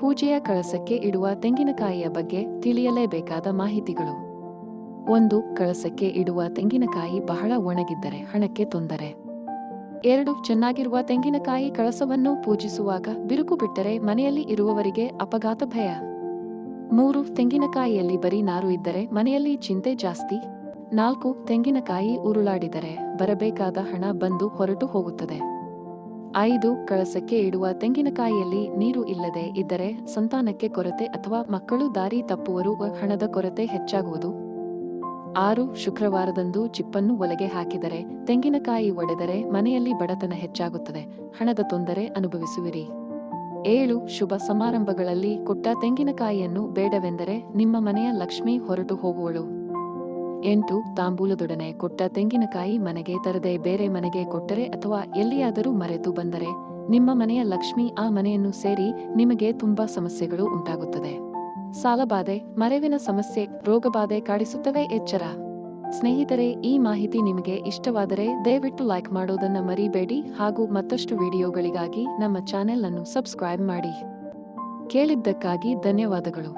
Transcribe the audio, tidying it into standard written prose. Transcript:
ಪೂಜೆಯ ಕಳಸಕ್ಕೆ ಇಡುವ ತೆಂಗಿನಕಾಯಿಯ ಬಗ್ಗೆ ತಿಳಿಯಲೇಬೇಕಾದ ಮಾಹಿತಿಗಳು. 1. ಕಳಸಕ್ಕೆ ಇಡುವ ತೆಂಗಿನಕಾಯಿ ಬಹಳ ಒಣಗಿದ್ದರೆ ಹಣಕ್ಕೆ ತೊಂದರೆ. 2. ಚೆನ್ನಾಗಿರುವ ತೆಂಗಿನಕಾಯಿ ಕಳಸವನ್ನು ಪೂಜಿಸುವಾಗ ಬಿರುಕು ಬಿಟ್ಟರೆ ಮನೆಯಲ್ಲಿ ಇರುವವರಿಗೆ ಅಪಘಾತ ಭಯ. 3. ತೆಂಗಿನಕಾಯಿಯಲ್ಲಿ ಬರೀ ನಾರು ಇದ್ದರೆ ಮನೆಯಲ್ಲಿ ಚಿಂತೆ ಜಾಸ್ತಿ. 4. ತೆಂಗಿನಕಾಯಿ ಉರುಳಾಡಿದರೆ ಬರಬೇಕಾದ ಹಣ ಬಂದು ಹೊರಟು ಹೋಗುತ್ತದೆ. 5. ಕಳಸಕ್ಕೆ ಇಡುವ ತೆಂಗಿನಕಾಯಿಯಲ್ಲಿ ನೀರು ಇಲ್ಲದೆ ಇದ್ದರೆ ಸಂತಾನಕ್ಕೆ ಕೊರತೆ ಅಥವಾ ಮಕ್ಕಳು ದಾರಿ ತಪ್ಪುವರು, ಹಣದ ಕೊರತೆ ಹೆಚ್ಚಾಗುವುದು. 6. ಶುಕ್ರವಾರದಂದು ಚಿಪ್ಪನ್ನು ಒಲೆಗೆ ಹಾಕಿದರೆ ತೆಂಗಿನಕಾಯಿ ಒಡೆದರೆ ಮನೆಯಲ್ಲಿ ಬಡತನ ಹೆಚ್ಚಾಗುತ್ತದೆ, ಹಣದ ತೊಂದರೆ ಅನುಭವಿಸುವಿರಿ. 7. ಶುಭ ಸಮಾರಂಭಗಳಲ್ಲಿ ಕೊಟ್ಟ ತೆಂಗಿನಕಾಯಿಯನ್ನು ಬೇಡವೆಂದರೆ ನಿಮ್ಮ ಮನೆಯ ಲಕ್ಷ್ಮಿ ಹೊರಟು ಹೋಗುವಳು. 8. ತಾಂಬೂಲದೊಡನೆ ಕೊಟ್ಟ ತೆಂಗಿನಕಾಯಿ ಮನೆಗೆ ತರದೆ ಬೇರೆ ಮನೆಗೆ ಕೊಟ್ಟರೆ ಅಥವಾ ಎಲ್ಲಿಯಾದರೂ ಮರೆತು ಬಂದರೆ ನಿಮ್ಮ ಮನೆಯ ಲಕ್ಷ್ಮಿ ಆ ಮನೆಯನ್ನು ಸೇರಿ ನಿಮಗೆ ತುಂಬಾ ಸಮಸ್ಯೆಗಳು ಉಂಟಾಗುತ್ತದೆ. ಸಾಲಬಾಧೆ, ಮರೆವಿನ ಸಮಸ್ಯೆ, ರೋಗಬಾಧೆ ಕಾಡಿಸುತ್ತವೆ, ಎಚ್ಚರ. ಸ್ನೇಹಿತರೆ, ಈ ಮಾಹಿತಿ ನಿಮಗೆ ಇಷ್ಟವಾದರೆ ದಯವಿಟ್ಟು ಲೈಕ್ ಮಾಡೋದನ್ನ ಮರಿಬೇಡಿ ಹಾಗೂ ಮತ್ತಷ್ಟು ವಿಡಿಯೋಗಳಿಗಾಗಿ ನಮ್ಮ ಚಾನೆಲ್ ಅನ್ನು ಸಬ್ಸ್ಕ್ರೈಬ್ ಮಾಡಿ. ಕೇಳಿದ್ದಕ್ಕಾಗಿ ಧನ್ಯವಾದಗಳು.